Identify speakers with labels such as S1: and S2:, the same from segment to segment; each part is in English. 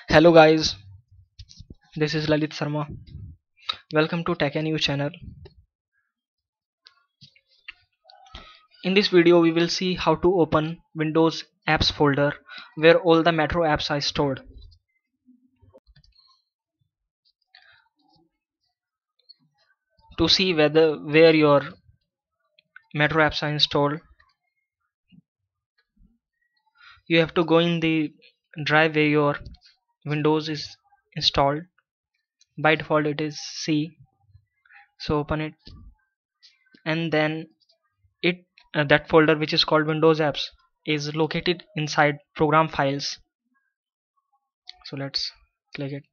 S1: Hello guys, this is Lalit Sharma. Welcome to Tech and You channel. In this video we will see how to open Windows apps folder where all the Metro apps are stored. To see where your Metro apps are installed, you have to go in the drive where your Windows is installed. By default it is C. So open it and then it that folder which is called Windows apps is located inside program files. So let's click it.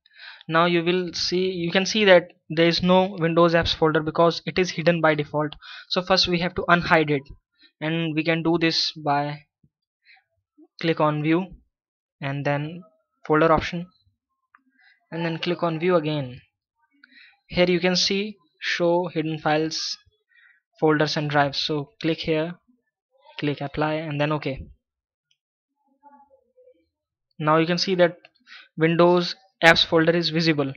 S1: Now you can see that there is no Windows apps folder because it is hidden by default. So first we have to unhide it, and we can do this by click on view and then folder option and then click on view again. Here you can see show hidden files, folders and drives. So click here, click apply and then OK. Now you can see that Windows apps folder is visible.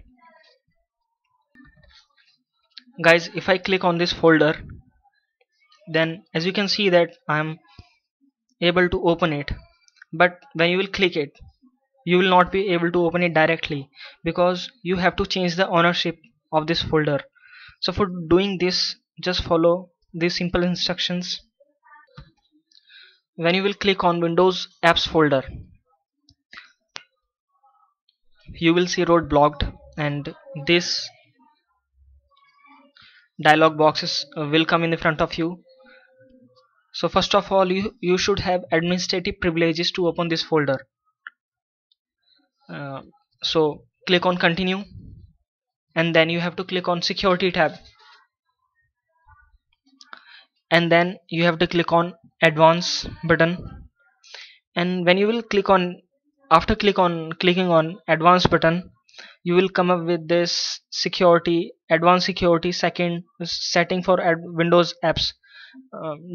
S1: Guys, if I click on this folder, then as you can see that I'm able to open it, but when you will click it you will not be able to open it directly because you have to change the ownership of this folder. So for doing this, just follow these simple instructions. When you will click on Windows apps folder, you will see road blocked and this dialog boxes will come in the front of you. So first of all you should have administrative privileges to open this folder. So click on continue and then you have to click on security tab and then you have to click on advanced button. And when you will click on after clicking on advanced button, you will come up with this security advanced security second setting for Windows apps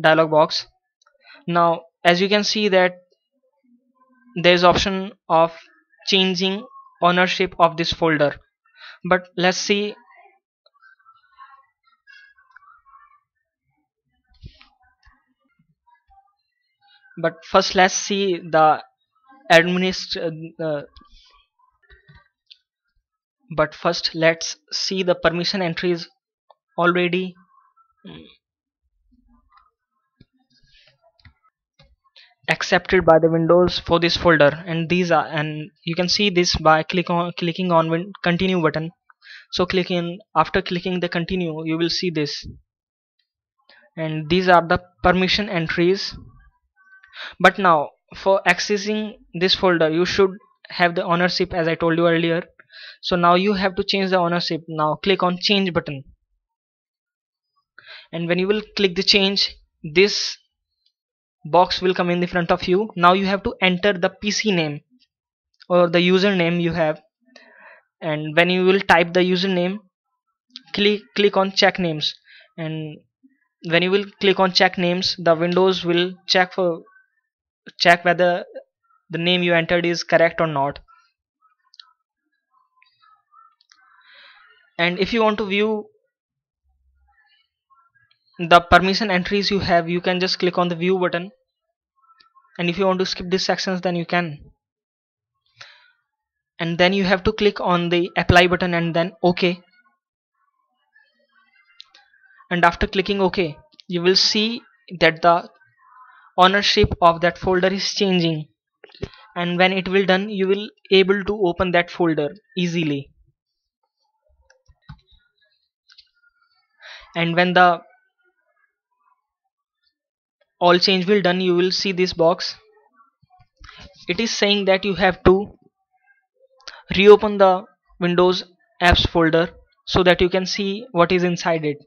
S1: dialog box. Now as you can see that there is option of changing ownership of this folder, but let's see. But first let's see the administ but first let's see the permission entries already accepted by the Windows for this folder, and you can see this by clicking on continue button. So after clicking the continue you will see this, and these are the permission entries. But now for accessing this folder you should have the ownership as I told you earlier. So now you have to change the ownership. Now click on change button, and when you will click the change, this box will come in the front of you. Now you have to enter the PC name or the username you have, and when you will type the username, click on check names, and when you will click on check names, the Windows will check whether the name you entered is correct or not. And if you want to view the permission entries you have, you can just click on the view button, and if you want to skip these sections then you can, and then you have to click on the apply button and then OK. And after clicking OK you will see that the ownership of that folder is changing, and when it will done you will able to open that folder easily. And when the all change will done you will see this box. It is saying that you have to reopen the Windows apps folder so that you can see what is inside it.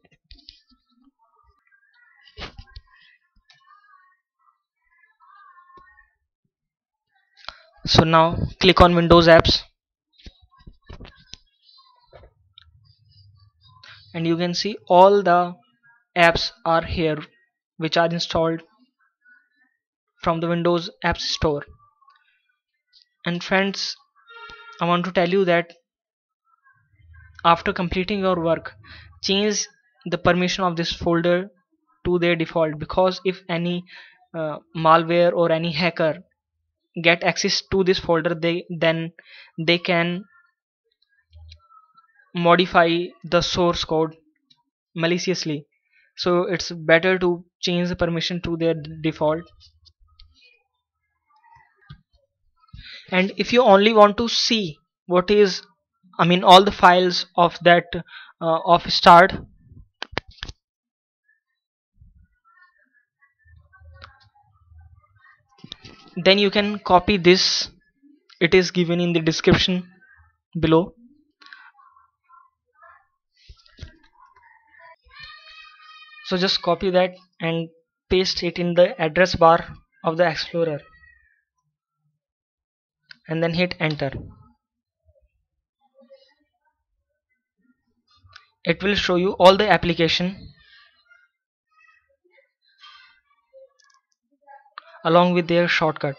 S1: So now click on Windows apps and you can see all the apps are here which are installed from the Windows Apps Store. And friends, I want to tell you that after completing your work, change the permission of this folder to their default, because if any malware or any hacker get access to this folder, they can modify the source code maliciously. So it's better to change the permission to their default. And if you only want to see what is, I mean, all the files of that of start, then you can copy this. It is given in the description below. So just copy that and paste it in the address bar of the Explorer, and then hit enter. It will show you all the application along with their shortcut.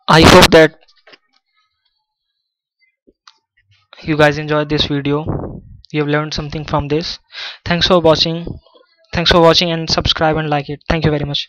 S1: I hope that you guys enjoyed this video. You have learned something from this. Thanks for watching. Thanks for watching, and subscribe and like it. Thank you very much.